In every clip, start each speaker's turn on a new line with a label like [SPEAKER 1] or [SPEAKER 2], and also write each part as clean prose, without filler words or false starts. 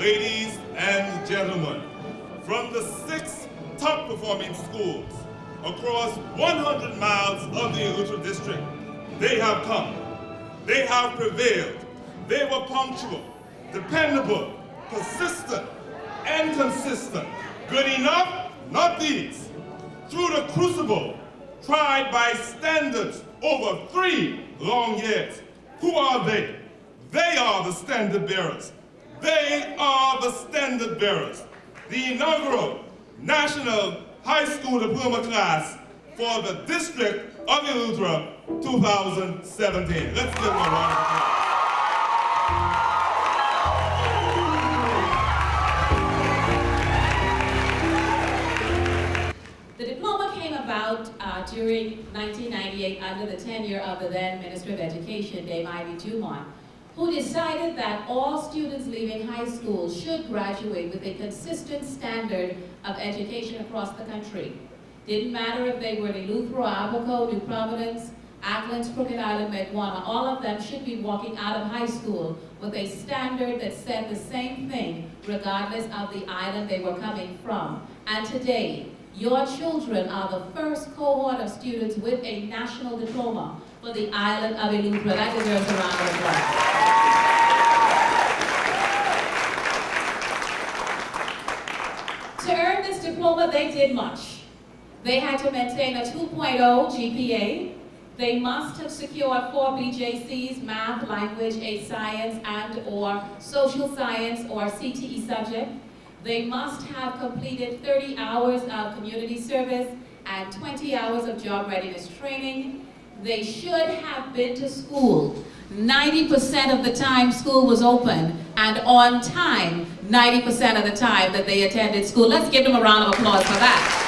[SPEAKER 1] ladies and gentlemen, from the 6 top performing schools across 100 miles of the eleuthera district, they have come. They have prevailed. They were punctual, dependable, persistent, and consistent. Good enough, not these. Through the crucible, tried by standards over 3 long years. Who are they? They are the standard bearers. They are the standard bearers. The inaugural National High School Diploma class for the District of Eleuthera 2017. Let's give them a round of applause.
[SPEAKER 2] The diploma came about during 1998 under the tenure of the then Minister of Education, Dame Ivy Dumont, who decided that all students leaving high school should graduate with a consistent standard of education across the country. Didn't matter if they were in Eleuthera, Abaco, New Providence, Acklands, Crooked Island, Medwana, all of them should be walking out of high school with a standard that said the same thing regardless of the island they were coming from. And today, your children are the first cohort of students with a national diploma for the island of Eleuthera. That deserves a round of applause. To earn this diploma, they did much. They had to maintain a 2.0 GPA. They must have secured 4 BJCs, math, language, a science, and or social science or CTE subject. They must have completed 30 hours of community service and 20 hours of job readiness training. They should have been to school 90% of the time school was open, and on time 90% of the time that they attended school. Let's give them a round of applause for that.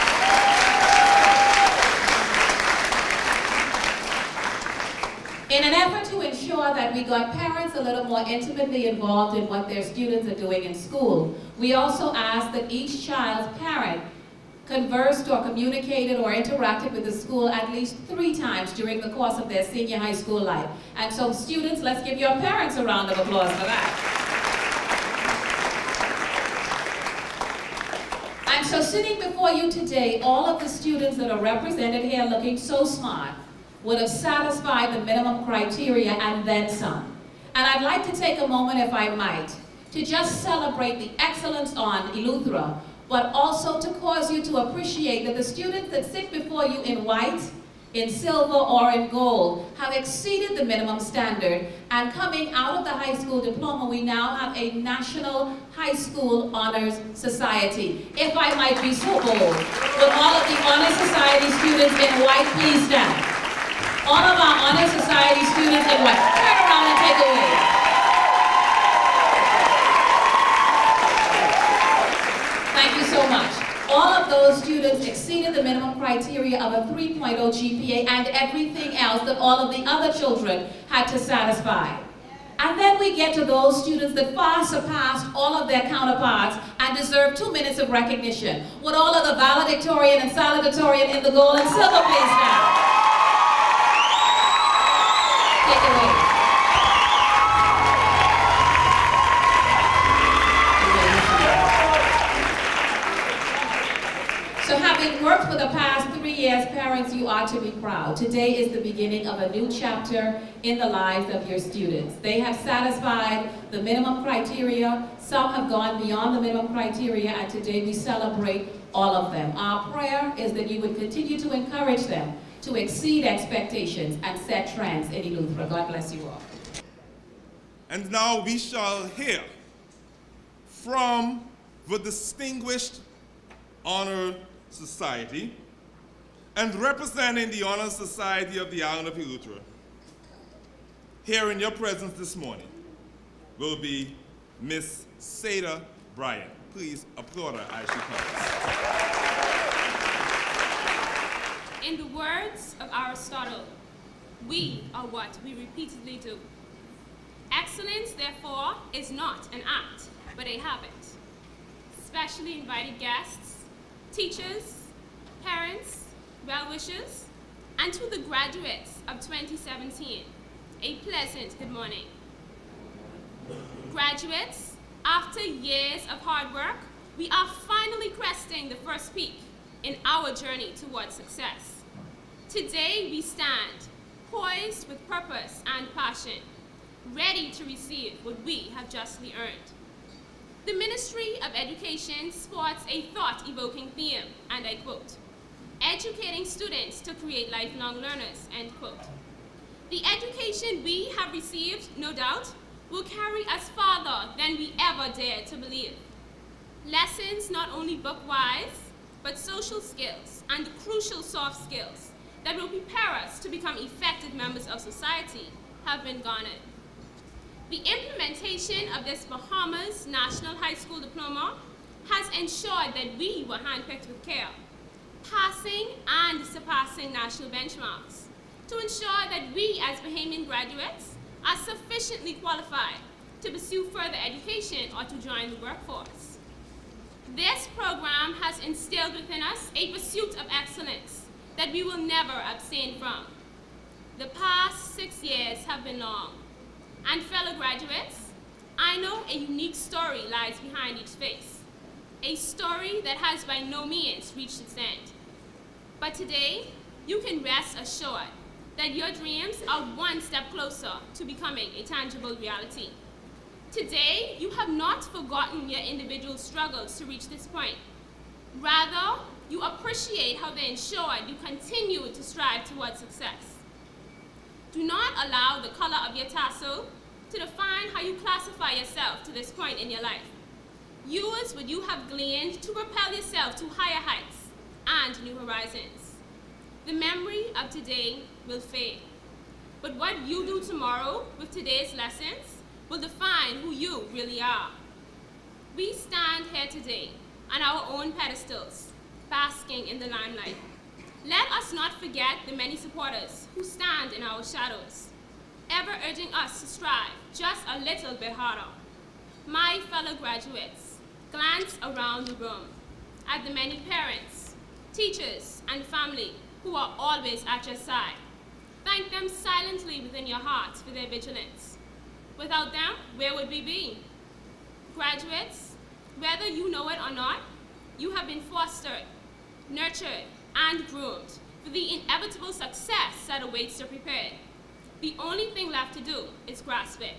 [SPEAKER 2] In an effort to ensure that we got parents a little more intimately involved in what their students are doing in school, we also asked that each child's parent conversed or communicated or interacted with the school at least 3 times during the course of their senior high school life. And so students, let's give your parents a round of applause for that. And so sitting before you today, all of the students that are represented here looking so smart would have satisfied the minimum criteria and then some. And I'd like to take a moment, if I might, to just celebrate the excellence on Eleuthera, but also to cause you to appreciate that the students that sit before you in white, in silver, or in gold have exceeded the minimum standard, and coming out of the high school diploma, we now have a National High School Honors Society. If I might be so bold, would all of the Honor Society students in white please stand? All of our Honor Society students in white, turn around and take away. Thank you so much. All of those students exceeded the minimum criteria of a 3.0 GPA and everything else that all of the other children had to satisfy. And then we get to those students that far surpassed all of their counterparts and deserve 2 minutes of recognition. Would all of the valedictorian and salutatorian in the gold and silver please stand? Take away. So having worked for the past 3 years, parents, you ought to be proud. Today is the beginning of a new chapter in the lives of your students. They have satisfied the minimum criteria. Some have gone beyond the minimum criteria, and today we celebrate all of them. Our prayer is that you would continue to encourage them to exceed expectations and set trends in Eleuthera. God bless you all.
[SPEAKER 1] And now we shall hear from the distinguished Honor Society, and representing the Honor Society of the island of Eleuthera, here in your presence this morning, will be Miss Seda Bryant. Please applaud her as she comes.
[SPEAKER 3] In the words of Aristotle, we are what we repeatedly do. Excellence, therefore, is not an act, but a habit. Specially invited guests, teachers, parents, well-wishers, and to the graduates of 2017, a pleasant good morning. Graduates, After years of hard work, we are finally cresting the first peak in our journey towards success. Today we stand, poised with purpose and passion, ready to receive what we have justly earned. The Ministry of Education sports a thought-evoking theme, and I quote, "Educating students to create lifelong learners," end quote. The education we have received, no doubt, will carry us farther than we ever dared to believe. Lessons not only book-wise, but social skills and crucial soft skills that will prepare us to become effective members of society have been garnered. The implementation of this Bahamas National High School Diploma has ensured that we were handpicked with care, passing and surpassing national benchmarks to ensure that we as Bahamian graduates are sufficiently qualified to pursue further education or to join the workforce. This program has instilled within us a pursuit of excellence that we will never abstain from. The past 6 years have been long, and fellow graduates, I know a unique story lies behind each face, a story that has by no means reached its end. But today, you can rest assured that your dreams are one step closer to becoming a tangible reality. Today, you have not forgotten your individual struggles to reach this point. Rather, you appreciate how they ensured you continue to strive towards success. Do not allow the color of your tassel to define how you classify yourself to this point in your life. Use what you have gleaned to propel yourself to higher heights and new horizons. The memory of today will fade, but what you do tomorrow with today's lessons will define who you really are. We stand here today on our own pedestals, basking in the limelight. Let us not forget the many supporters who stand in our shadows, ever urging us to strive just a little bit harder. My fellow graduates, glance around the room at the many parents, teachers, and family who are always at your side. Thank them silently within your hearts for their vigilance. Without them, where would we be? Graduates, whether you know it or not, you have been fostered, nurtured, and groomed for the inevitable success that awaits your prepared. The only thing left to do is grasp it.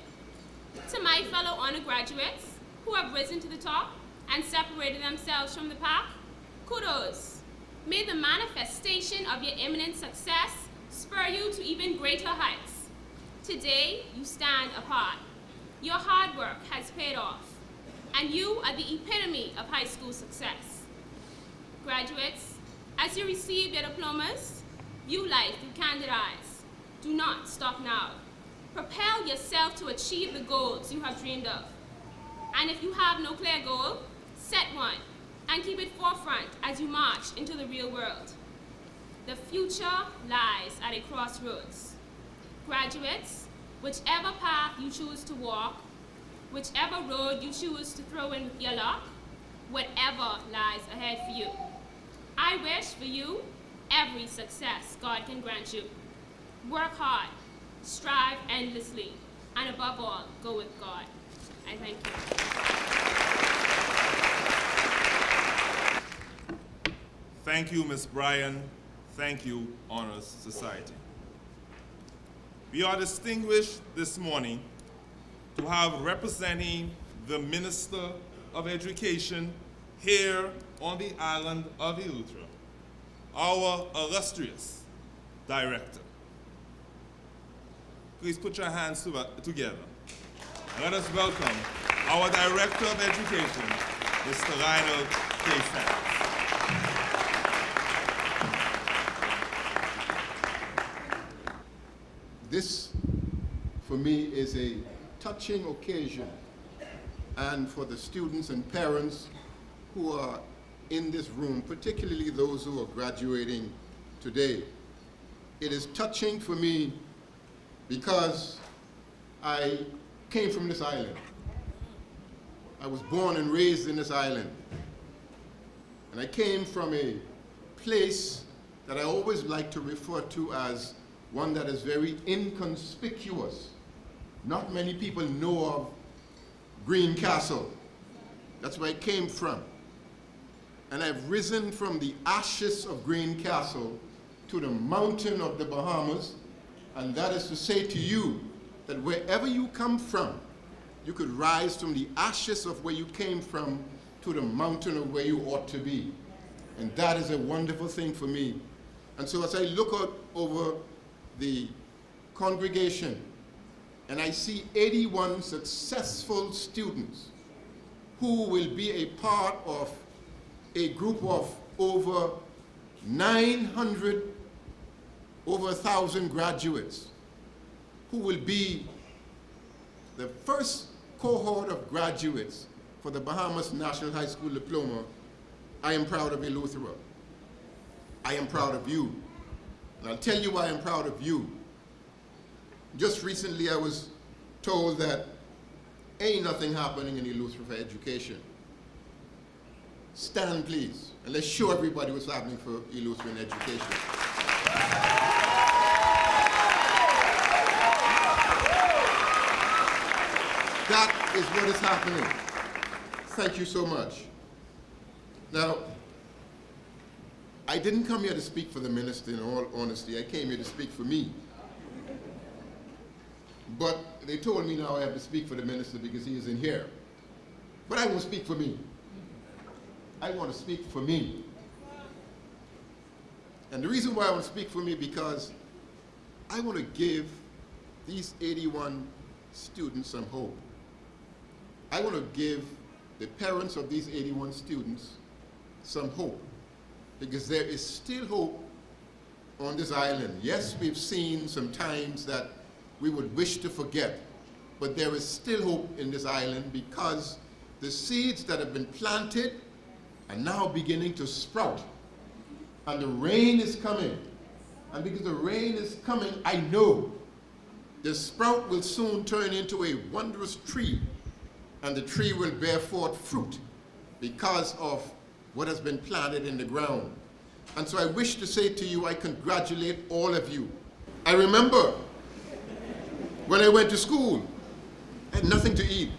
[SPEAKER 3] To my fellow honor graduates who have risen to the top and separated themselves from the pack, kudos. May the manifestation of your imminent success spur you to even greater heights. Today, you stand apart. Your hard work has paid off, and you are the epitome of high school success. Graduates, as you receive your diplomas, view life through candid eyes. Do not stop now. Propel yourself to achieve the goals you have dreamed of. And if you have no clear goal, set one and keep it forefront as you march into the real world. The future lies at a crossroads. Graduates, whichever path you choose to walk, whichever road you choose to throw in with your luck, whatever lies ahead for you, I wish for you every success God can grant you. Work hard, strive endlessly, and above all, go with God. I thank you.
[SPEAKER 1] Thank you, Ms. Bryan. Thank you, Honors Society. We are distinguished this morning to have representing the Minister of Education here on the island of Eleuthera, our illustrious director. Please put your hands together and let us welcome our Director of Education, Mr. Lionel K. Sands.
[SPEAKER 4] This, for me, is a touching occasion, and for the students and parents who are in this room, particularly those who are graduating today. It is touching for me because I came from this island. I was born and raised in this island. And I came from a place that I always like to refer to as one that is very inconspicuous. Not many people know of Green Castle. That's where I came from. And I've risen from the ashes of Green Castle to the mountain of the Bahamas, and that is to say to you that wherever you come from, you could rise from the ashes of where you came from to the mountain of where you ought to be. And that is a wonderful thing for me. And so as I look out over the congregation and I see 81 successful students who will be a part of a group of over 900, over 1,000 graduates who will be the first cohort of graduates for the Bahamas National High School Diploma, I am proud of eleuthera. I am proud of you. And I'll tell you why I'm proud of you. Just recently I was told that ain't nothing happening in eleuthera for education. Stand, please, and let's show everybody what's happening for eleuthera in education. That is what is happening. Thank you so much. Now, I didn't come here to speak for the minister, in all honesty. I came here to speak for me. But they told me now I have to speak for the minister because he isn't here. But I won't speak for me. I want to speak for me. And the reason why I want to speak for me because I want to give these 81 students some hope. I want to give the parents of these 81 students some hope, because there is still hope on this island. Yes, we've seen some times that we would wish to forget, but there is still hope in this island because the seeds that have been planted are now beginning to sprout, and the rain is coming. And because the rain is coming, I know the sprout will soon turn into a wondrous tree, and the tree will bear forth fruit because of what has been planted in the ground. And so I wish to say to you, I congratulate all of you. I remember when I went to school, I had nothing to eat.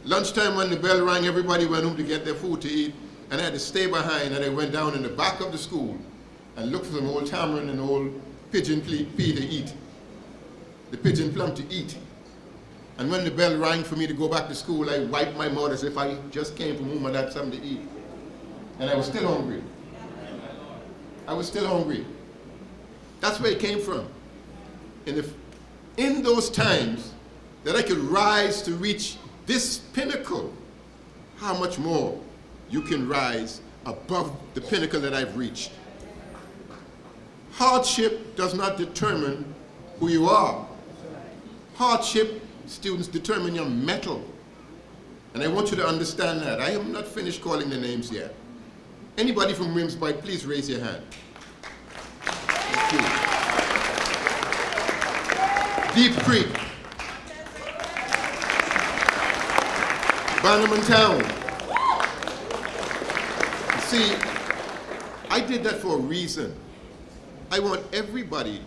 [SPEAKER 4] Lunchtime when the bell rang, everybody went home to get their food to eat, and I had to stay behind, and I went down in the back of the school and looked for some old tamarind and old pigeon pea to eat, the pigeon plum to eat. And when the bell rang for me to go back to school, I wiped my mouth as if I just came from home and had something to eat. And I was still hungry. I was still hungry. That's where it came from. And in those times that I could rise to reach this pinnacle, how much more you can rise above the pinnacle that I've reached. Hardship does not determine who you are. Hardship, students, determine your mettle. And I want you to understand that. I am not finished calling the names yet. Anybody from Rimsby, please raise your hand. Thank you. Deep Creek. Bannerman Town. See, I did that for a reason. I want everybody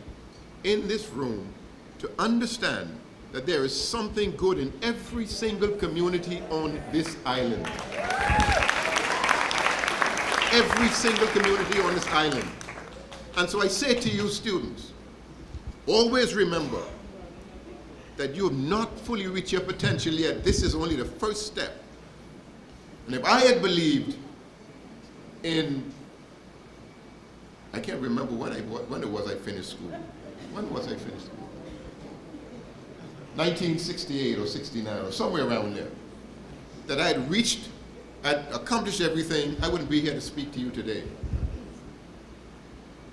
[SPEAKER 4] in this room to understand that there is something good in every single community on this island. Every single community on this island. And so I say to you students, always remember that you have not fully reached your potential yet. This is only the first step. And if I had believed in, I can't remember when it was I finished school. When was I finished school? 1968 or 69 or somewhere around there. That I had reached, I'd accomplished everything, I wouldn't be here to speak to you today.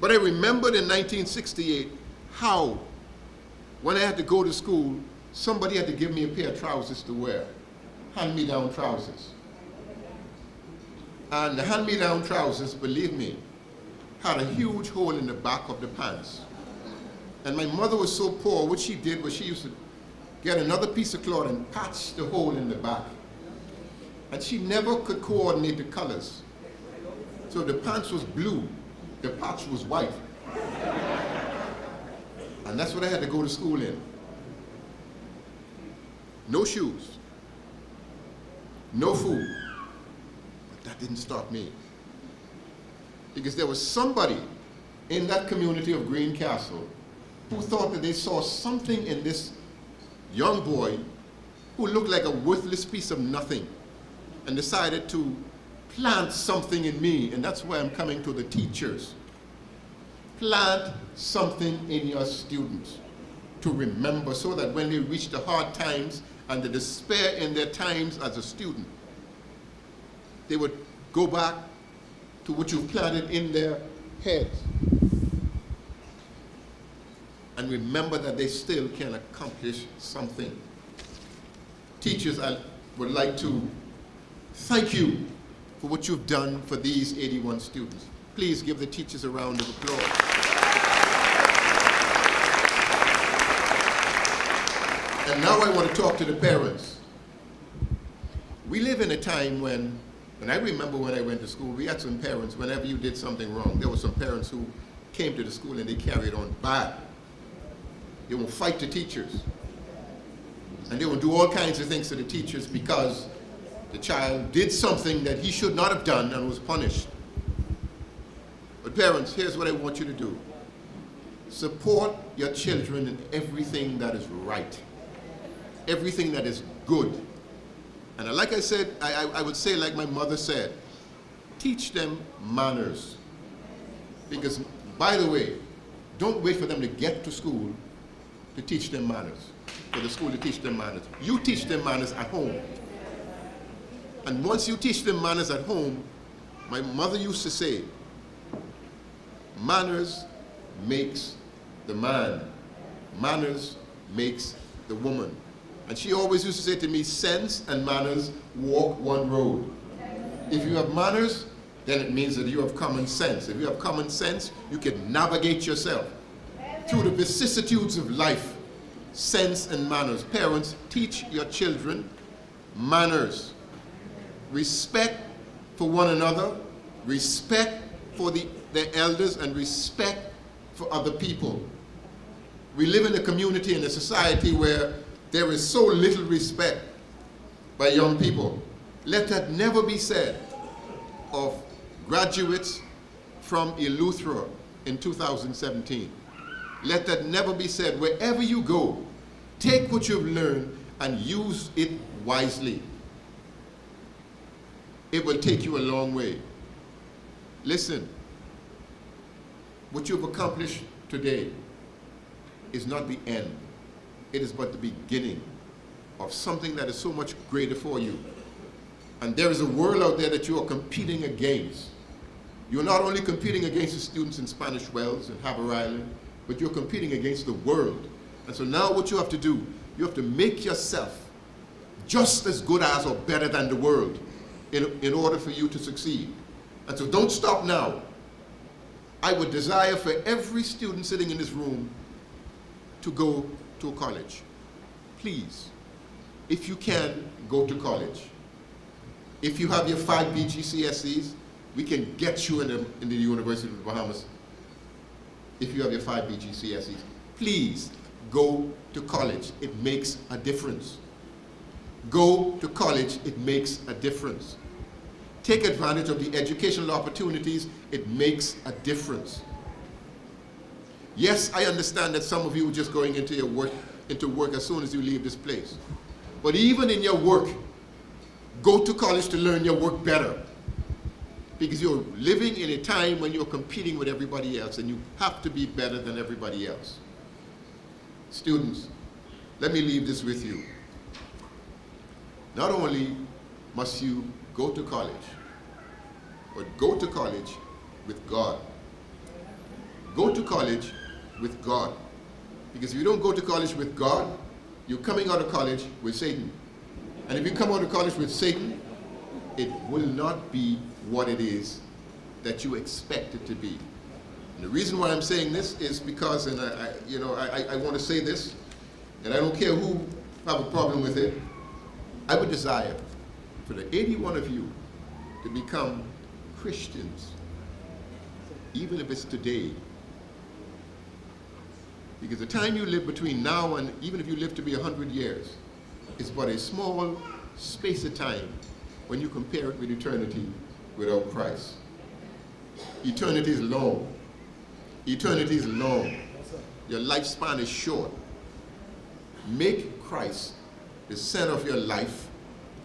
[SPEAKER 4] But I remembered in 1968 how, when I had to go to school, somebody had to give me a pair of trousers to wear, hand-me-down trousers. And the hand-me-down trousers, believe me, had a huge hole in the back of the pants. And my mother was so poor, what she did was she used to get another piece of cloth and patch the hole in the back. And she never could coordinate the colors. So if the pants was blue, the patch was white. And that's what I had to go to school in. No shoes. no food. But that didn't stop me. Because there was somebody in that community of Greencastle who thought that they saw something in this young boy who looked like a worthless piece of nothing, and decided to plant something in me. And that's why I'm coming to the teachers. Plant something in your students to remember, so that when they reach the hard times and the despair in their times as a student, they would go back to what you've planted in their heads and remember that they still can accomplish something. Teachers, I would like to thank you for what you've done for these 81 students. Please give the teachers a round of applause. And now I want to talk to the parents. We live in a time when, and I remember when I went to school, we had some parents, whenever you did something wrong, there were some parents who came to the school and they carried on bad. They will fight the teachers. And they will do all kinds of things to the teachers because the child did something that he should not have done and was punished. But parents, here's what I want you to do. Support your children in everything that is right, everything that is good. And like I said, I would say like my mother said, teach them manners. Because, by the way, don't wait for them to get to school to teach them manners, for the school to teach them manners. You teach them manners at home. And once you teach them manners at home, my mother used to say, manners makes the man. Manners makes the woman. And she always used to say to me, sense and manners walk one road. If you have manners, then it means that you have common sense. If you have common sense, you can navigate yourself through the vicissitudes of life. Sense and manners. Parents, teach your children manners. Respect for one another, respect for their elders, and respect for other people. We live in a community and a society where there is so little respect by young people. Let that never be said of graduates from eleuthera in 2017. Let that never be said. Wherever you go, take what you've learned and use it wisely. It will take you a long way. Listen, what you've accomplished today is not the end. It is but the beginning of something that is so much greater for you. And there is a world out there that you are competing against. You're not only competing against the students in Spanish Wells and Harbour Island, but you're competing against the world. And so now what you have to do, you have to make yourself just as good as or better than the world in order for you to succeed. And so don't stop now. I would desire for every student sitting in this room to go to a college. Please, if you can, go to college. If you have your 5 BGCSEs, we can get you in the University of the Bahamas. If you have your 5 BGCSEs, please go to college. It makes a difference. Go to college. It makes a difference. Take advantage of the educational opportunities. It makes a difference. Yes, I understand that some of you are just going into work as soon as you leave this place. But even in your work, go to college to learn your work better. Because you're living in a time when you're competing with everybody else, and you have to be better than everybody else. Students, let me leave this with you. Not only must you go to college, but go to college with God. Go to college with God. Because if you don't go to college with God, you're coming out of college with Satan. And if you come out of college with Satan, it will not be what it is that you expect it to be. And the reason why I'm saying this is because, and I want to say this, and I don't care who have a problem with it, I would desire for the 81 of you to become Christians, even if it's today. Because the time you live between now and even if you live to be 100 years, is but a small space of time when you compare it with eternity without Christ. Eternity is long. Eternity is long. Your lifespan is short. Make Christ the center of your life,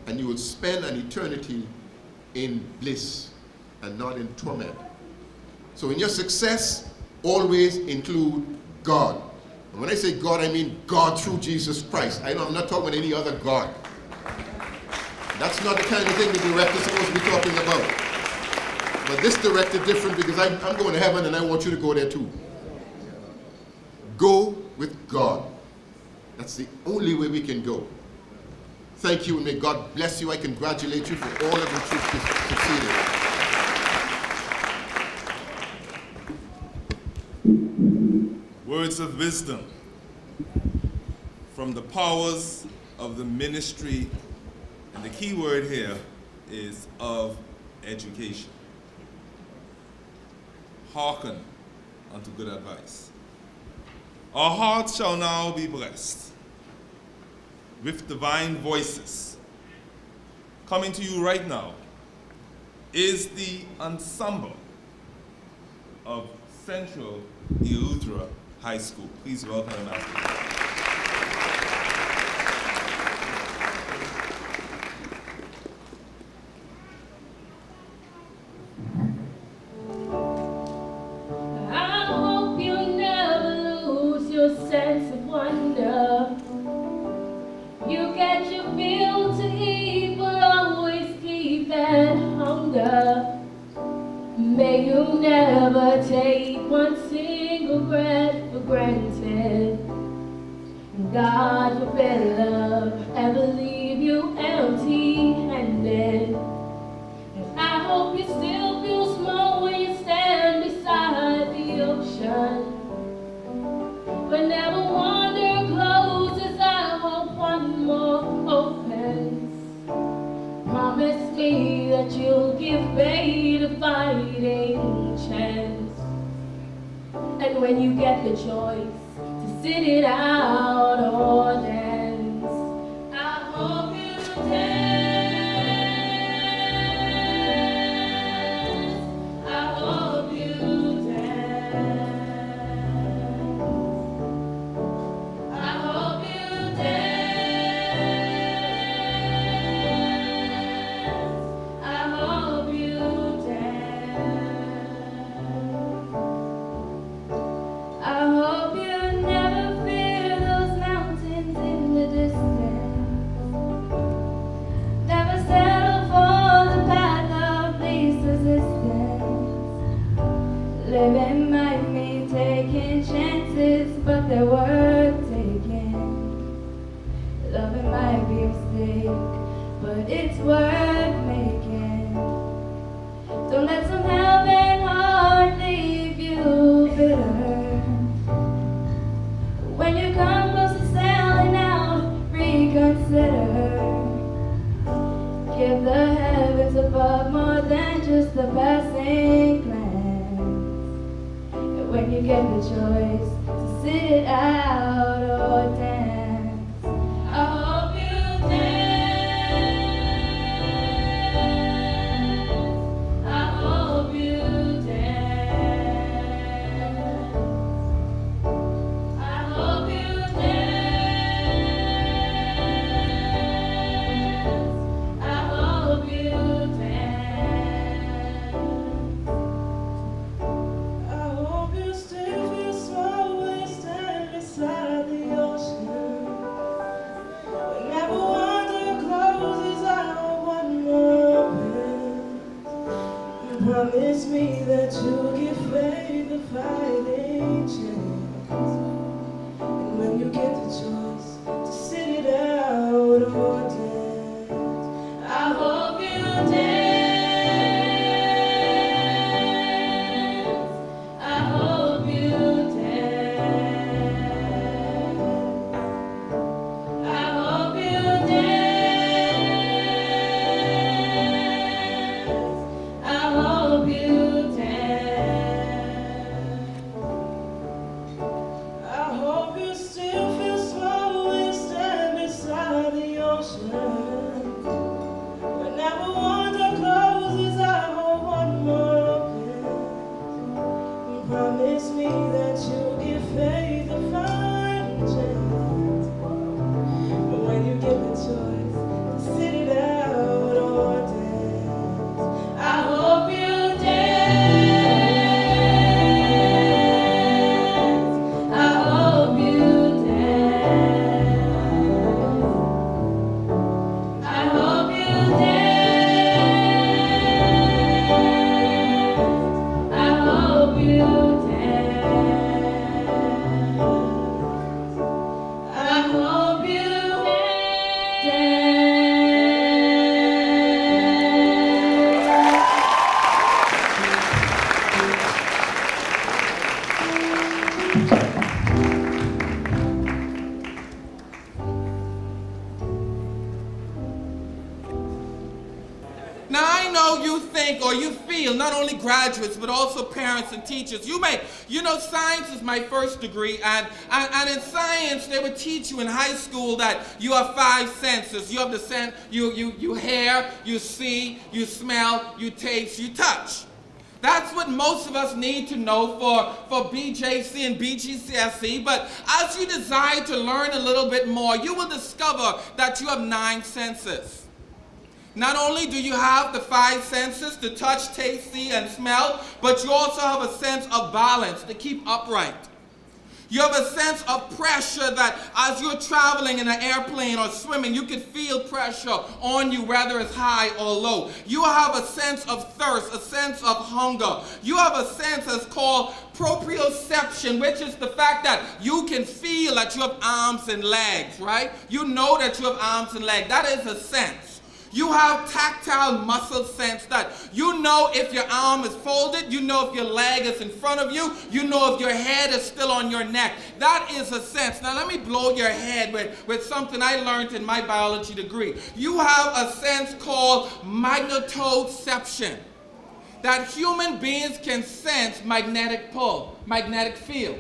[SPEAKER 4] and you will spend an eternity in bliss and not in torment. So in your success, always include God. And when I say God, I mean God through Jesus Christ. I'm not talking about any other God. That's not the kind of thing the director's supposed to be talking about. But this director different because I'm going to heaven and I want you to go there too. Go with God. That's the only way we can go. Thank you, and may God bless you. I congratulate you for all of you succeeded.
[SPEAKER 1] Words of wisdom from the powers of the ministry, and the key word here is of education. Hearken unto good advice. Our hearts shall now be blessed with divine voices. Coming to you right now is the ensemble of Central Eleuthera High School. Please welcome them out.
[SPEAKER 5] May you never take one single breath for granted. God forbid love ever leave you empty-handed. And I hope you still feel small when you stand beside the ocean. But never wonder closes, I hope one more opens. Promise me that you'll give faith a fighting chance. And when you get the choice to sit it out or dance, I hope you dance. I hope you dance. I hope you dance. Living might mean taking chances, but they're worth taking. Loving might be a mistake, but it's worth making. Don't let some helping heart leave you bitter. When you come close to selling out, reconsider. Give the heavens above more than just a passing glance. When you get the choice to sit it out or dance, I hope you dance. I hope you dance. I hope you dance. I hope you dance. I hope you still feel small when you stand beside the ocean. Whenever wonder closes, I hope one more opens. Promise me that you'll give faith a fighting chance. And when you get the choice to sit it out or dance, I hope you dance. I hope you dance. I hope you dance. I hope you dance. I hope you still feel small when you stand beside the ocean.
[SPEAKER 6] know you think or you feel, not only graduates, but also parents and teachers. Science is my first degree, and in science, they would teach you in high school that you have 5 senses. You have the sense, you hear, you see, you smell, you taste, you touch. That's what most of us need to know for BJC and BGCSE, but as you desire to learn a little bit more, you will discover that you have 9 senses. Not only do you have the 5 senses to touch, taste, see, and smell, but you also have a sense of balance to keep upright. You have a sense of pressure that as you're traveling in an airplane or swimming, you can feel pressure on you, whether it's high or low. You have a sense of thirst, a sense of hunger. You have a sense that's called proprioception, which is the fact that you can feel that you have arms and legs, right? You know that you have arms and legs. That is a sense. You have tactile muscle sense that you know if your arm is folded, you know if your leg is in front of you, you know if your head is still on your neck. That is a sense. Now let me blow your head with something I learned in my biology degree. You have a sense called magnetoception, that human beings can sense magnetic pull, magnetic field.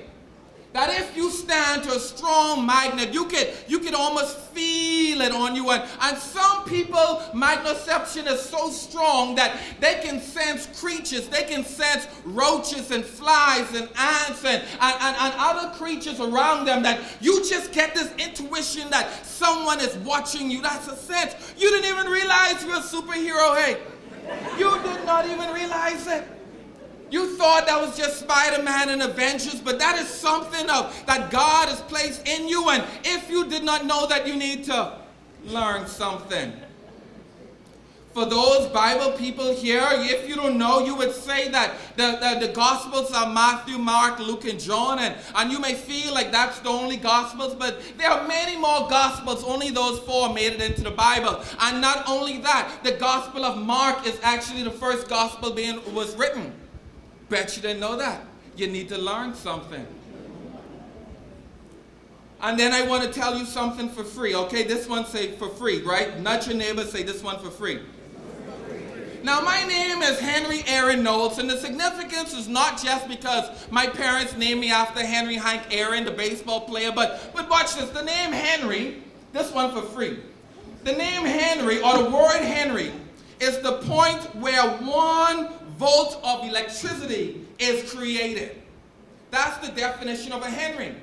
[SPEAKER 6] That if you stand to a strong magnet, you can almost feel it on you. And some people, magnetoception is so strong that they can sense creatures. They can sense roaches and flies and ants and other creatures around them, that you just get this intuition that someone is watching you. That's a sense. You didn't even realize you're a superhero, hey. You did not even realize it. You thought that was just Spider-Man and Avengers, but that is something that God has placed in you. And if you did not know that, you need to learn something. For those Bible people here, if you don't know, you would say that the Gospels are Matthew, Mark, Luke, and John. And you may feel like that's the only Gospels, but there are many more Gospels. Only those 4 made it into the Bible. And not only that, the Gospel of Mark is actually the first Gospel was written. Bet you didn't know that. You need to learn something. And then I want to tell you something for free, okay? This one say for free, right? Not your neighbor, say this one for free. Now, my name is Henry Aaron Knowles, and the significance is not just because my parents named me after Henry Hank Aaron, the baseball player, but watch this. The name Henry, this one for free. The name Henry, or the word Henry, is the point where 1 volt of electricity is created. That's the definition of a Henry.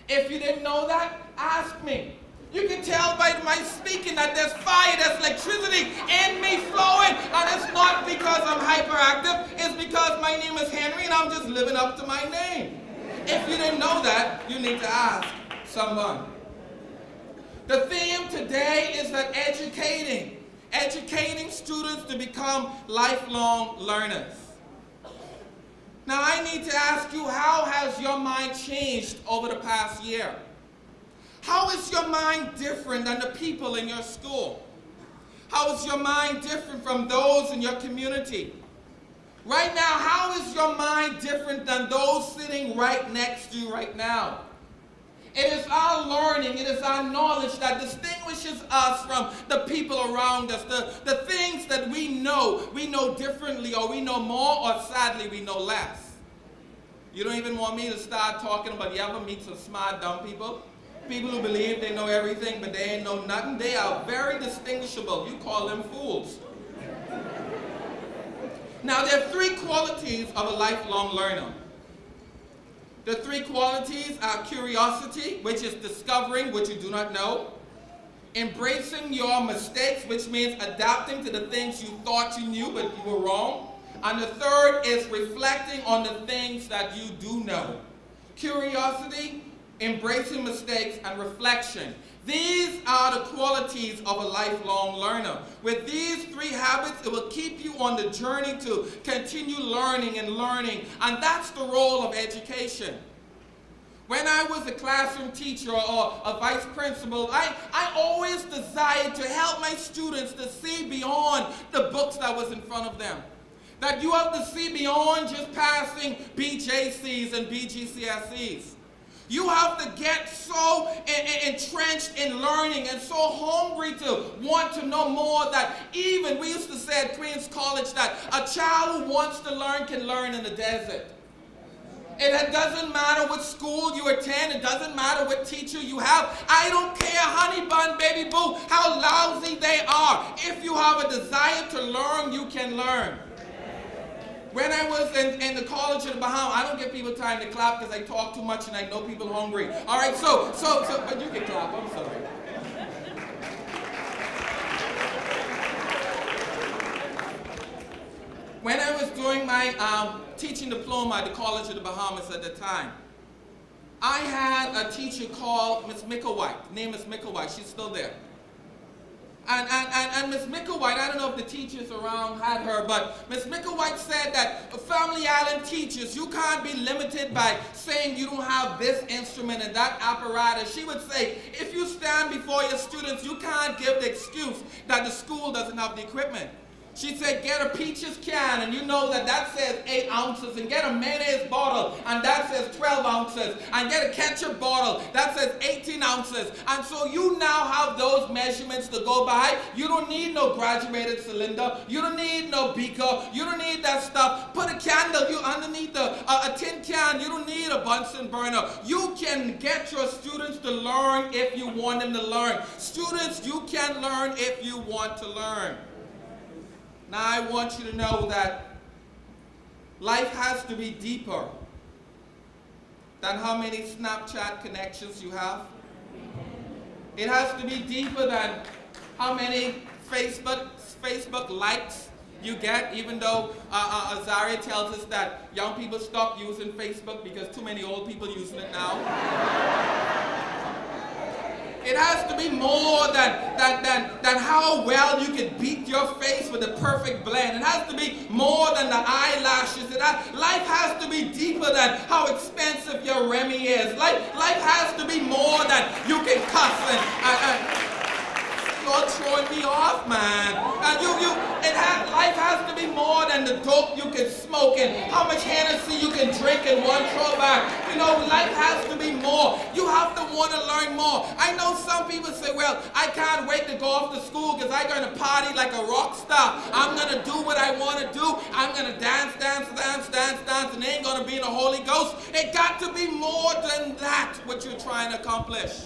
[SPEAKER 6] If you didn't know that, ask me. You can tell by my speaking that there's fire, there's electricity in me flowing, and it's not because I'm hyperactive, it's because my name is Henry and I'm just living up to my name. If you didn't know that, you need to ask someone. The theme today is that educating students to become lifelong learners. Now I need to ask you, how has your mind changed over the past year? How is your mind different than the people in your school? How is your mind different from those in your community? Right now, how is your mind different than those sitting right next to you right now? It is our learning, it is our knowledge that distinguishes us from the people around us. The things that we know differently, or we know more, or sadly we know less. You don't even want me to start talking about, you ever meet some smart, dumb people? People who believe they know everything, but they ain't know nothing. They are very distinguishable. You call them fools. Now, there are 3 qualities of a lifelong learner. The 3 qualities are curiosity, which is discovering what you do not know. Embracing your mistakes, which means adapting to the things you thought you knew, but you were wrong. And the third is reflecting on the things that you do know. Curiosity, embracing mistakes, and reflection. These are the qualities of a lifelong learner. With these 3 habits, it will keep you on the journey to continue learning, and that's the role of education. When I was a classroom teacher or a vice principal, I always desired to help my students to see beyond the books that was in front of them. That you have to see beyond just passing BJCs and BGCSEs. You have to get so entrenched in learning and so hungry to want to know more that even, we used to say at Queens College that a child who wants to learn can learn in the desert. It doesn't matter what school you attend. It doesn't matter what teacher you have. I don't care, honey bun, baby boo, how lousy they are. If you have a desire to learn, you can learn. When I was in the College of the Bahamas, I don't give people time to clap because I talk too much and I know people are hungry. All right, so, but you can clap, I'm sorry. When I was doing my teaching diploma at the College of the Bahamas at the time, I had a teacher called Miss Micklewhite. Name is Micklewhite. She's still there. And Miss Micklewhite, I don't know if the teachers around had her, but Miss Micklewhite said that Family Island teachers, you can't be limited by saying you don't have this instrument and that apparatus. She would say, if you stand before your students, you can't give the excuse that the school doesn't have the equipment. She said, get a peaches can, and you know that says 8 ounces, and get a mayonnaise bottle, and that says 12 ounces, and get a ketchup bottle, that says 18 ounces. And so you now have those measurements to go by. You don't need no graduated cylinder. You don't need no beaker. You don't need that stuff. Put a candle underneath a tin can. You don't need a Bunsen burner. You can get your students to learn if you want them to learn. Students, you can learn if you want to learn. Now I want you to know that life has to be deeper than how many Snapchat connections you have. It has to be deeper than how many Facebook likes you get, even though Azaria tells us that young people stop using Facebook because too many old people using it now. It has to be more than how well you can beat your face with a perfect blend. It has to be more than the eyelashes. Life has to be deeper than how expensive your Remy is. Life has to be more than you can cuss and you're throwing me off, man. Life has to be more than the dope you can smoke and how much Hennessy you can drink in one throwback. You know, life has to be more. You have to want to learn more. I know some people say, well, I can't wait to go off to school because I'm going to party like a rock star. I'm going to do what I want to do. I'm going to dance, and ain't going to be in the Holy Ghost. It got to be more than that, what you're trying to accomplish.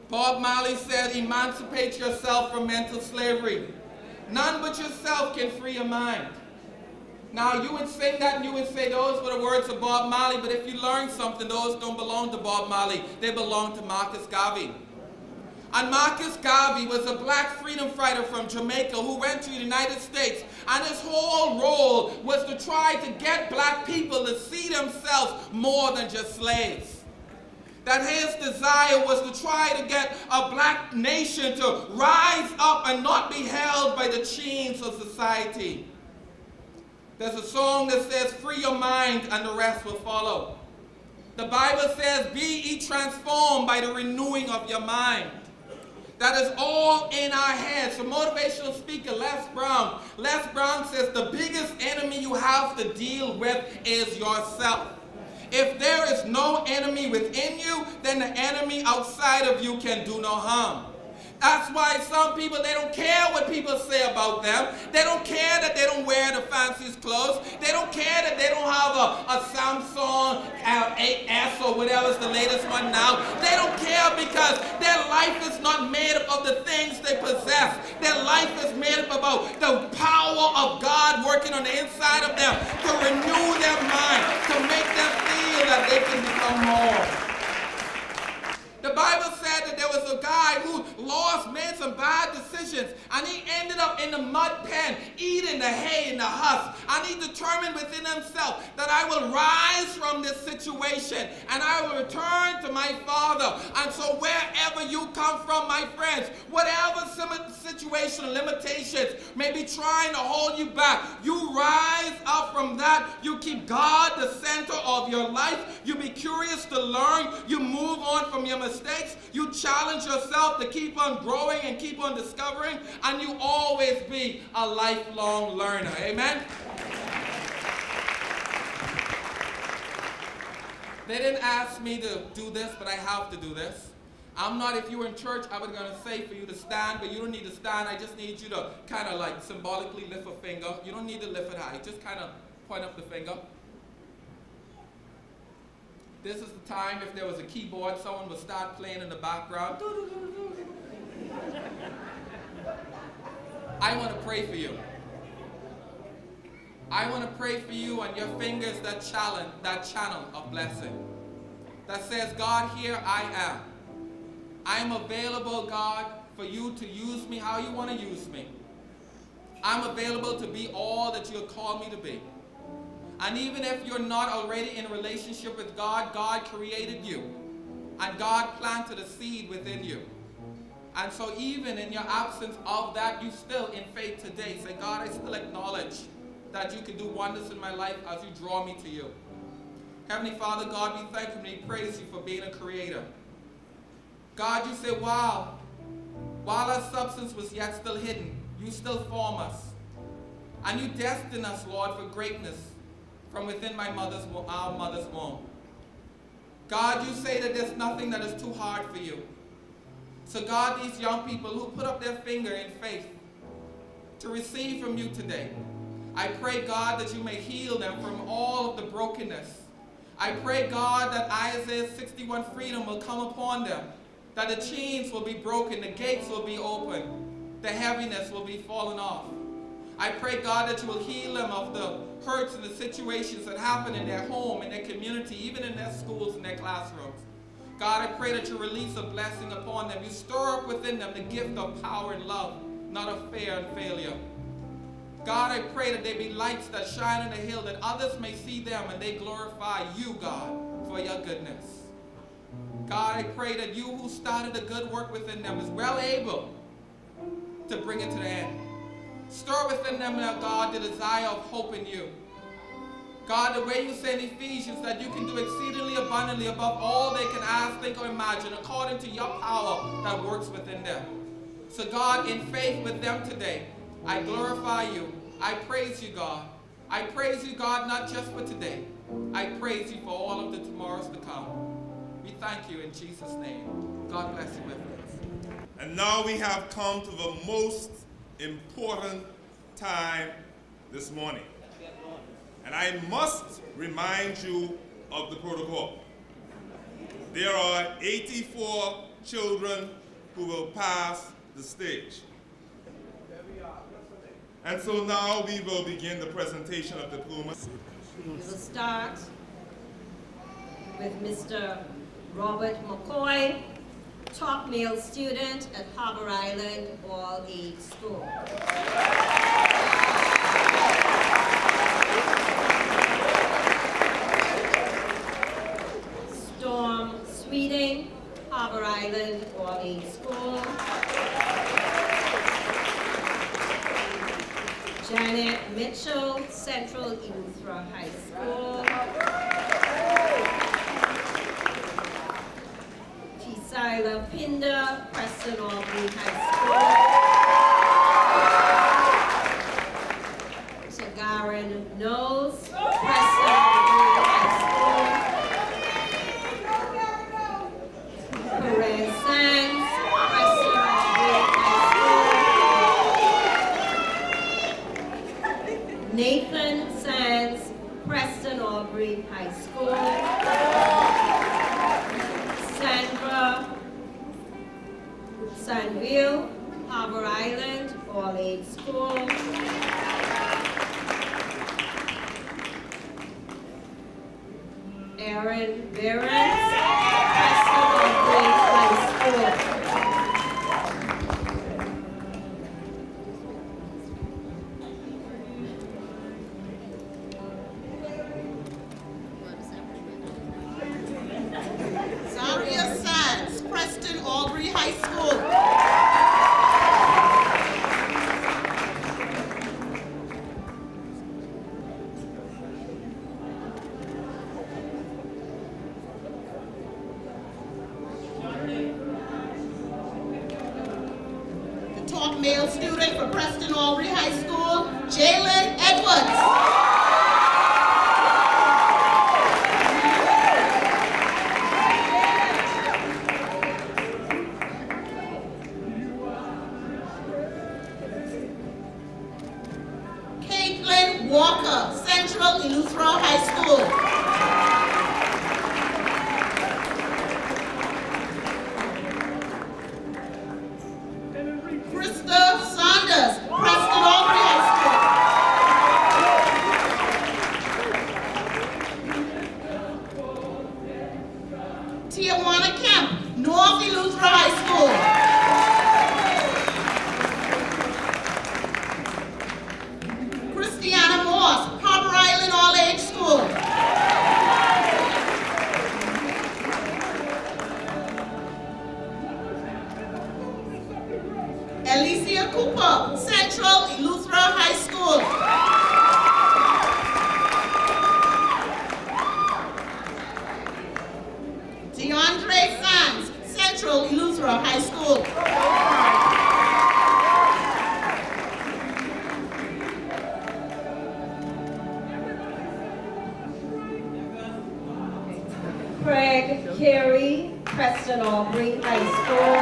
[SPEAKER 6] Bob Marley said, emancipate yourself from mental slavery. None but yourself can free your mind. Now, you would sing that and you would say those were the words of Bob Marley, but if you learn something, those don't belong to Bob Marley. They belong to Marcus Garvey. And Marcus Garvey was a black freedom fighter from Jamaica who went to the United States, and his whole role was to try to get black people to see themselves more than just slaves. That his desire was to try to get a black nation to rise up and not be held by the chains of society. There's a song that says, free your mind and the rest will follow. The Bible says, be ye transformed by the renewing of your mind. That is all in our heads. So motivational speaker Les Brown. Les Brown says the biggest enemy you have to deal with is yourself. If there is no enemy within you, then the enemy outside of you can do no harm. That's why some people, they don't care what people say about them. They don't care that they don't wear the fanciest clothes. They don't care that they don't have a Samsung 8S or whatever's the latest one now. They don't care because their life is not made up of the things they possess. Their life is made up about the power of God working on the inside of them to renew their mind, to make them feel that they can become more. The Bible said that there was a guy who made some bad decisions, and he ended up in the mud pen, eating the hay and the husk. And he determined within himself that I will rise from this situation, and I will return to my Father. And so wherever you come from, my friends, whatever situation, limitations may be trying to hold you back, you rise up from that. You keep God the center of your life. You be curious to learn. You move on from your mistakes. You challenge yourself to keep on growing and keep on discovering, and you always be a lifelong learner. Amen? They didn't ask me to do this, but I have to do this. I'm not, if you were in church, I was going to say for you to stand, but you don't need to stand. I just need you to kind of like symbolically lift a finger. You don't need to lift it high. Just kind of point up the finger. This is the time, if there was a keyboard, someone would start playing in the background. I want to pray for you. I want to pray for you on your fingers that channel of blessing. That says, God, here I am. I am available, God, for you to use me how you want to use me. I'm available to be all that you called me to be. And even if you're not already in a relationship with God, God created you. And God planted a seed within you. And so even in your absence of that, you still in faith today say, God, I still acknowledge that you can do wonders in my life as you draw me to you. Heavenly Father, God, we thank you and we praise you for being a creator. God, you say, wow, while our substance was yet still hidden, you still form us. And you destined us, Lord, for greatness from within our mother's womb. God, you say that there's nothing that is too hard for you. So God, these young people who put up their finger in faith to receive from you today, I pray, God, that you may heal them from all of the brokenness. I pray, God, that Isaiah 61 freedom will come upon them, that the chains will be broken, the gates will be open, the heaviness will be fallen off. I pray, God, that you will heal them of the hurts and the situations that happen in their home, in their community, even in their schools, in their classrooms. God, I pray that you release a blessing upon them. You stir up within them the gift of power and love, not of fear and failure. God, I pray that there be lights that shine on the hill, that others may see them and they glorify you, God, for your goodness. God, I pray that you who started a good work within them is well able to bring it to the end. Stir within them now, God, the desire of hope in you. God, the way you say in Ephesians that you can do exceedingly abundantly above all they can ask, think, or imagine, according to your power that works within them. So God, in faith with them today, I glorify you. I praise you, God. I praise you, God, not just for today. I praise you for all of the tomorrows to come. We thank you in Jesus' name. God bless you with us.
[SPEAKER 1] And now we have come to the most important time this morning. And I must remind you of the protocol. There are 84 children who will pass the stage. And so now we will begin the presentation of diplomas.
[SPEAKER 7] We will start with Mr. Robert McCoy, top male student at Harbor Island All-Age School. Storm Sweeting, Harbor Island All-Age School. Janet Mitchell, Central Eleuthera High School. Tisila Pinder, Preston Aubrey High School. Tagarin Knowles, Preston Aubrey High School. Perez Sands, Preston Aubrey High School. Nathan Sands, Preston Aubrey High School. Sandra Sanville, Harbor Island All-Age School. Aaron Behrens, Preston Aubrey High School.
[SPEAKER 8] Zaria Sands, Preston Aubrey High School. The top male student for Preston Aubrey High School, Jalen Edwards. Walker, Central Eleuthera High School. Krista Saunders, Preston Aubrey High School. Tijuana Kemp, North Eleuthera High School. Christiana Morse, Harbor Island All-Age School. Alicia Cooper, Central Eleuthera High School. DeAndre Sands, Central Eleuthera High School.
[SPEAKER 7] Craig Carey, Preston Aubrey High School.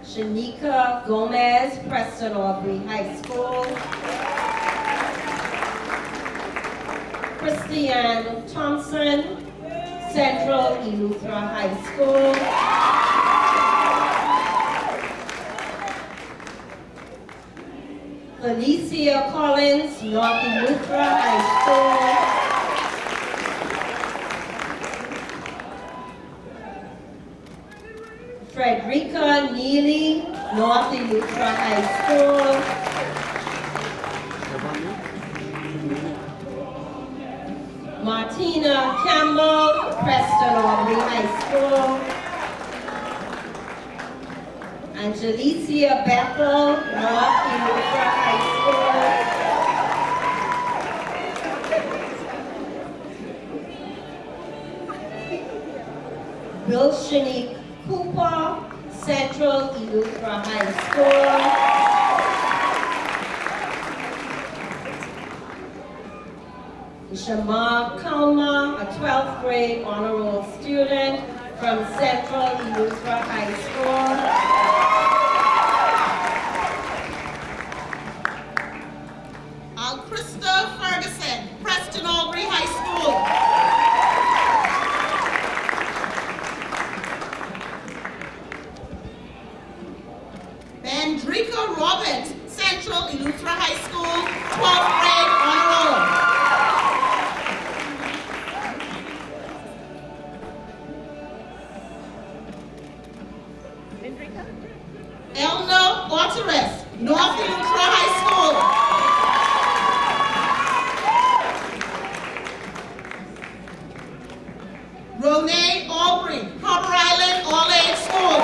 [SPEAKER 7] Shanika Gomez, Preston Aubrey High School. Christiane Thompson, Central Eleuthera High School. Felicia Collins, North Eleuthera High School. Frederica Neely, North Eleuthera High School. Martina Campbell, Preston Aubrey High School. Angelicia Bethel, North Eleuthera High School. Bill Shanique Cooper, Central Eleuthera High School. Shamar Kalma, a 12th grade honor roll student from Central Eleuthera High School.
[SPEAKER 8] Krista Ferguson, Preston Aubrey High School. Bandrika Roberts, Central Eleuthera High School, 12th grade honor roll. Elna Otteres, North Eleuthera High School. Renee Aubrey, Harbor Island All-Age School.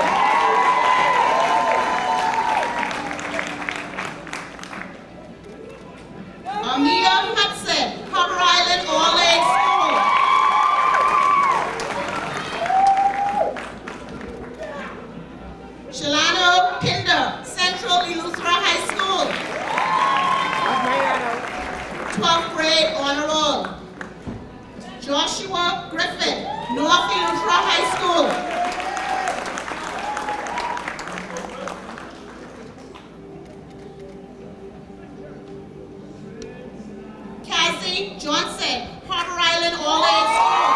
[SPEAKER 8] Amia Hudson, Harbor Island All-Age School. Shalano Pinder, Central Eleuthera High School. 12th grade honor roll. Joshua Griffin, North Eleuthera High School. Cassie Johnson, Harbor Island All-Age School.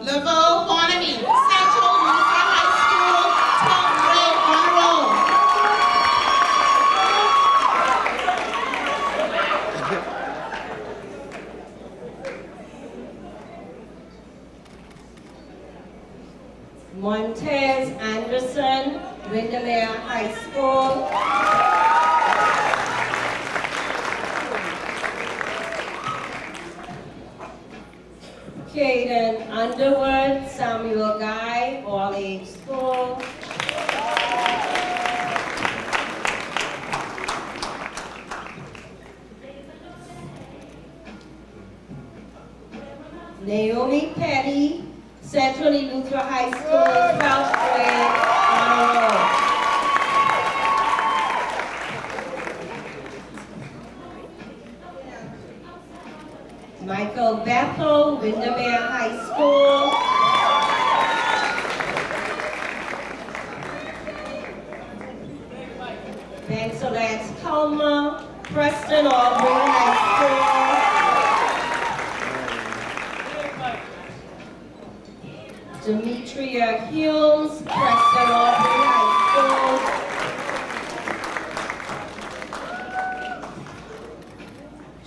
[SPEAKER 8] Laveau Bonamy, Central Eleuthera High School, 12th grade honor roll.
[SPEAKER 7] Montez Anderson, Windermere High School. Caden Underwood, Samuel Guy, All-Age School. Naomi Petty, Central Eleuthera High School, 12th grade honor roll. Michael Bethel, Windermere High School. Banks Culmer, Preston Aubrey High School. Demetria Humes, Preston Aubrey High School.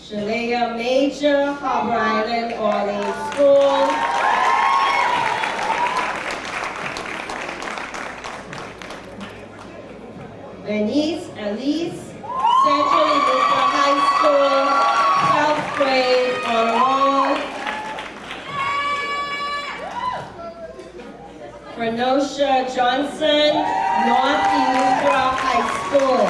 [SPEAKER 7] Shalea Major, Harbor Island Orleans School. Bernice Elise, Central Eleuthera High School, 12th grade honor roll. Frenosha Johnson, North Eleuthera High School.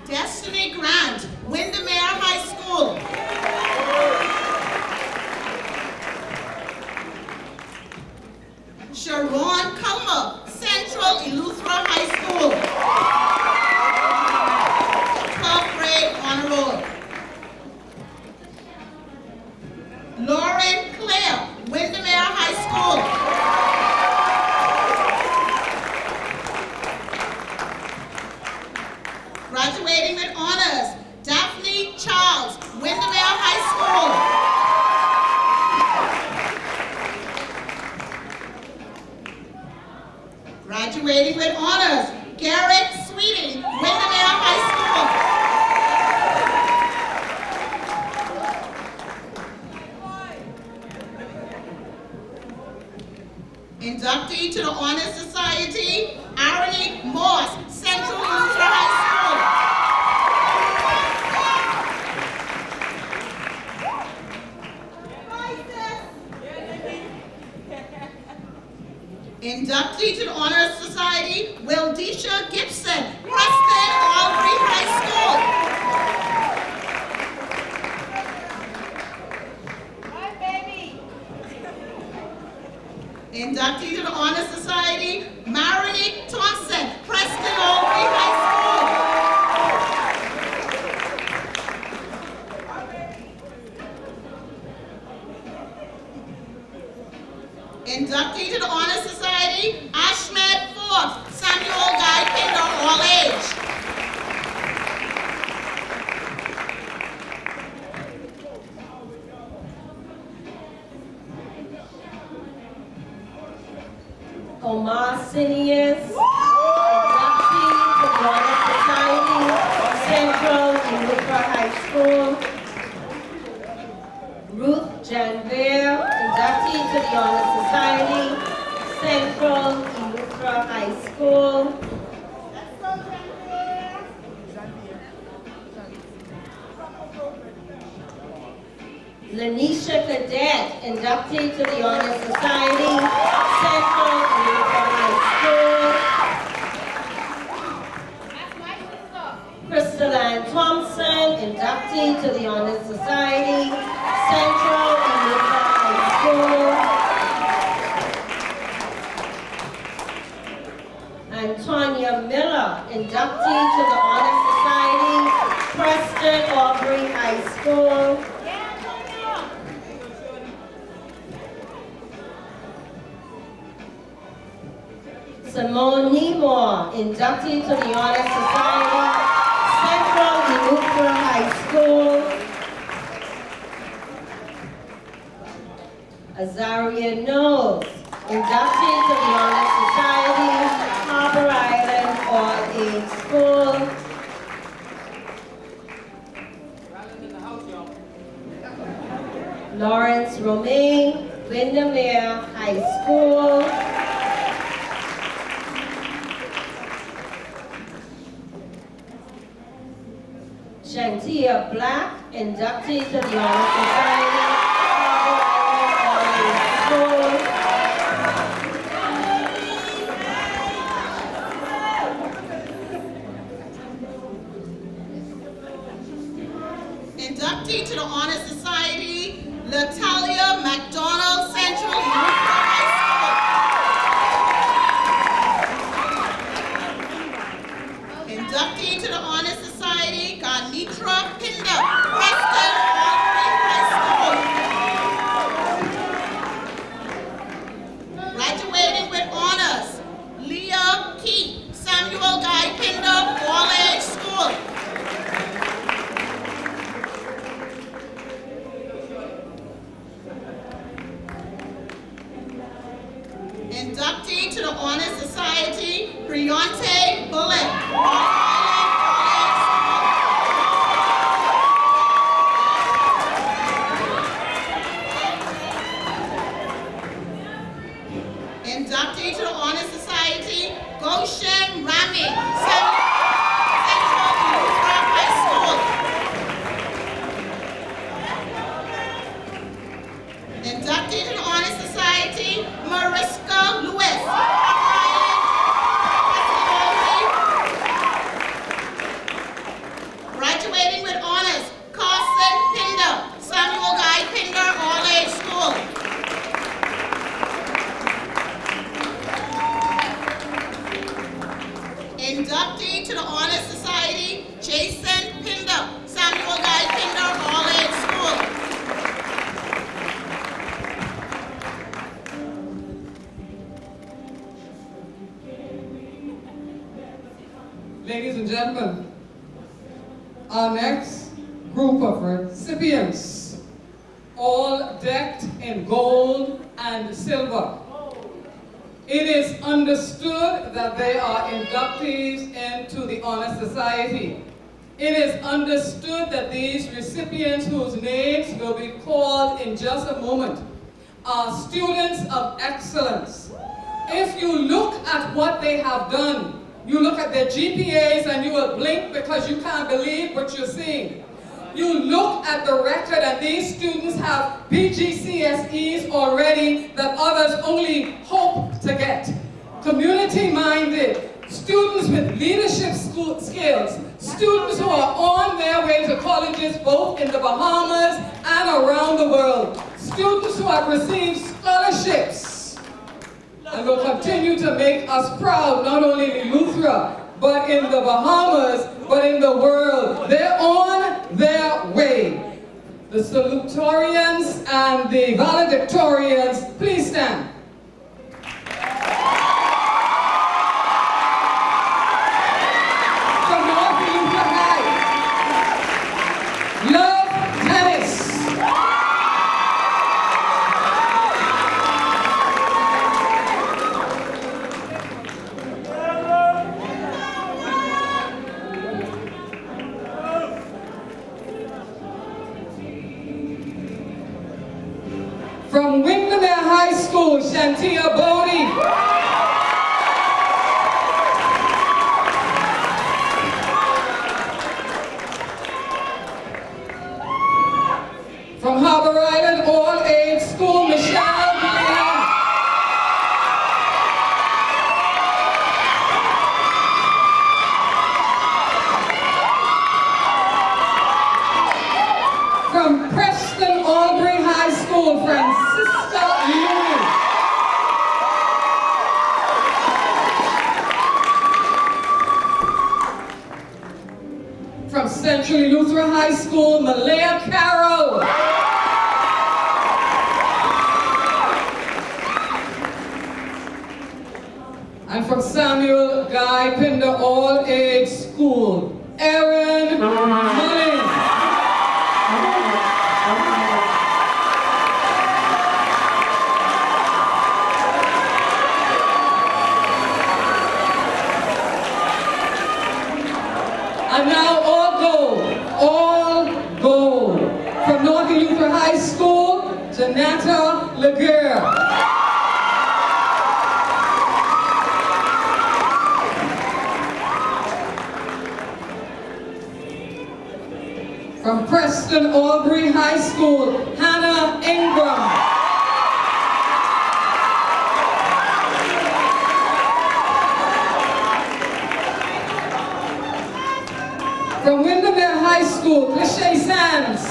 [SPEAKER 8] Destiny Grant, Windermere High School. Sharon Culmer, Central Eleuthera High School. 12th grade honor roll. Lauren Claire, Windermere High School. Graduating with honors, Daphne Charles, Windermere High School. Graduating with honors, Garrett Sweeting, Windermere High School. Inductee to the Honor Society, Aronique Morse, Central Eleuthera High School. Inductee to the Honor Society, Wildisha Gibson, Preston Aubrey High School. Inductee to the Honor Society, Marinique Thompson, Preston Aubrey High School. Inductee to the Honor Society, Ashmed Forbes, Samuel Guy Kinder, all age.
[SPEAKER 7] Omar Sinius, inductee to the Honor Society, Central Eleuthera High School. Ruth Janvere, inductee to the Honor Society, Central Eleuthera High School. Lanisha Cadet, inductee to the Honor Society, Central Eleuthera High School. Crystalline Thompson, inductee to the Honor Society, Central Eleuthera High School. Antonia Miller, inductee to the Honor Society, Preston Aubrey High School. Simone Nemore, inductee to the Honor Society, Central Eleuthera High School. Azaria Knowles, inductee to the Honor Society, Harbor Island All-Age School. Lawrence Romaine, Windermere High School. Shantia Black, inductee to the Honor Society, Harbor Island
[SPEAKER 8] School. Inductee to the Honor Society, Latalia McDonald, Central Eleuthera High School. Inductee to the Honor Society, Graduating with honors, Carson Pinder, Samuel Guy Pinder All-Age School. Inductee to the Honor Society, Jason Pinder, Samuel Guy Pinder All-Age School.
[SPEAKER 9] Ladies and gentlemen, our next group of recipients, all decked in gold and silver. It is understood that they are inductees into the Honor Society. It is understood that these recipients, whose names will be called in just a moment, are students of excellence. If you look at what they have done, you look at their GPAs and you will blink because you can't believe what you're seeing. You look at the record and these students have BGCSEs already that others only hope to get. Community-minded, students with leadership skills, students who are on their way to colleges both in the Bahamas and around the world, students who have received scholarships and will continue to make us proud, not only in eleuthera, but in the Bahamas, but in the world. They're on their way. The salutatorians and the valedictorians, please stand. From North Eleuthera High, Love Tennis. From Windermere High School, Shantia Bodie. From Harbor Island All-Age School, Michelle Gillian. From Preston Albury High School, Francisca Louis. From Central Eleuthera High School, Malaya Carroll. And from Samuel Guy Pinder All-Age School, Erin Mullins. And now all gold. From North Eleuthera High School, Janetta Laguerre. From Preston Albury High School, Hannah Ingram. From Windermere High School, Cliché Sands.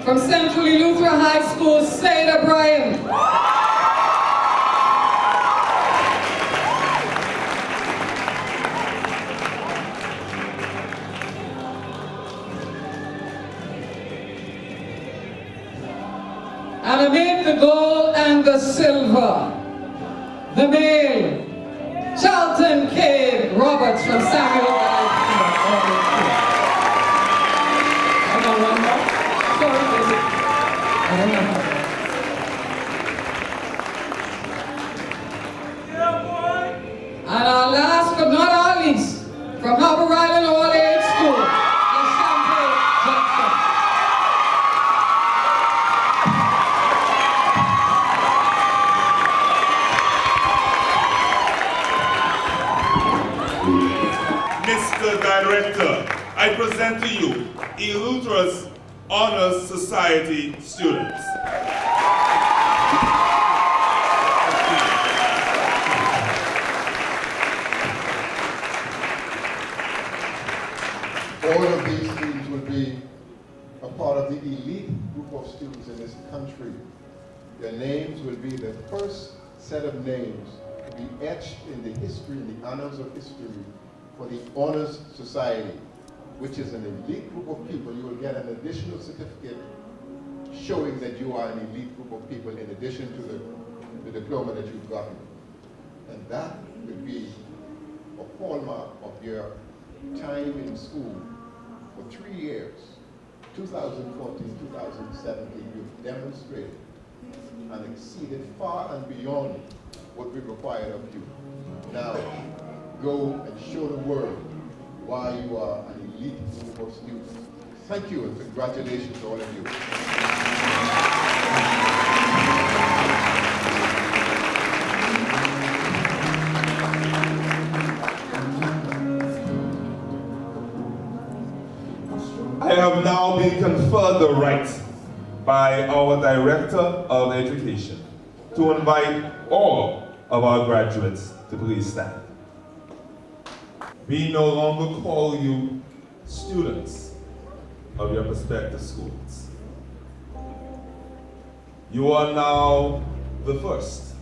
[SPEAKER 9] From Central Eleuthera High School, Seda Bryan. And amid the gold and the silver, the male, Charlton K. Roberts from Samuel Guy. I got one more. Sorry, Daisy. I don't know. And our last but not our least, from Harbor Island All-Age School, Ashanti Johnson.
[SPEAKER 1] Mr. Director, I present to you Eleuthera's Honors Society students.
[SPEAKER 4] Your names will be the first set of names to be etched in the history, in the annals of history for the Honors Society, which is an elite group of people. You will get an additional certificate showing that you are an elite group of people in addition to the diploma that you've gotten. And that will be a hallmark of your time in school for 3 years. 2014, 2017, you've demonstrated and exceeded far and beyond what we required of you. Now, go and show the world why you are an elite group of students. Thank you and congratulations to all of you.
[SPEAKER 1] I have now been conferred the right by our Director of Education to invite all of our graduates to please stand. We no longer call you students of your prospective schools. You are now the first.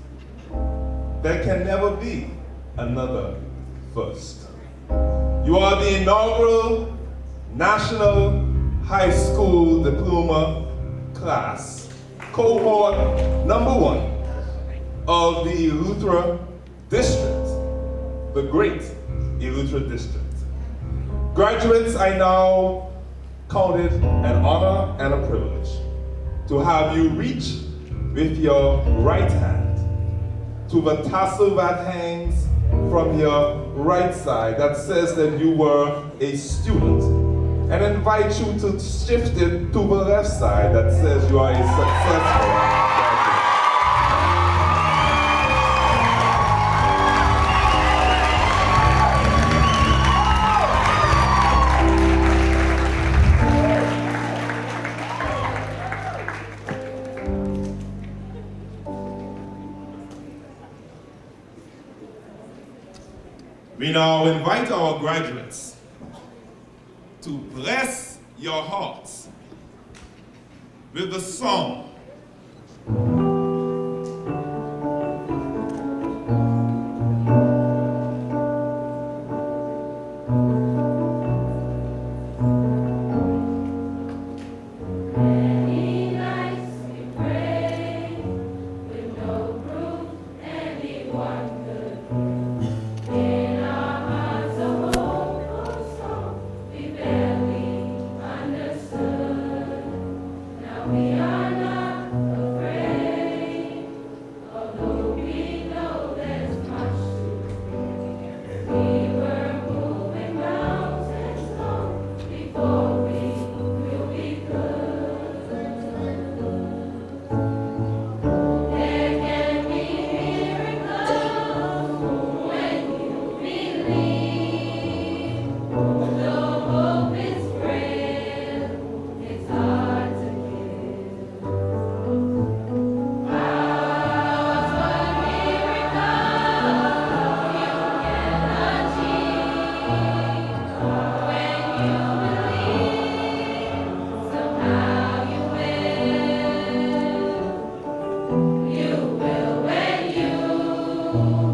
[SPEAKER 1] There can never be another first. You are the inaugural National High School Diploma class, cohort number 1 of the Eleuthera District, the great Eleuthera District. Graduates, I now count it an honor and a privilege to have you reach with your right hand to the tassel that hangs from your right side that says that you were a student, and invite you to shift it to the left side that says you are a successful graduate. We now invite our graduates to bless your hearts with the song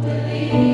[SPEAKER 5] believe.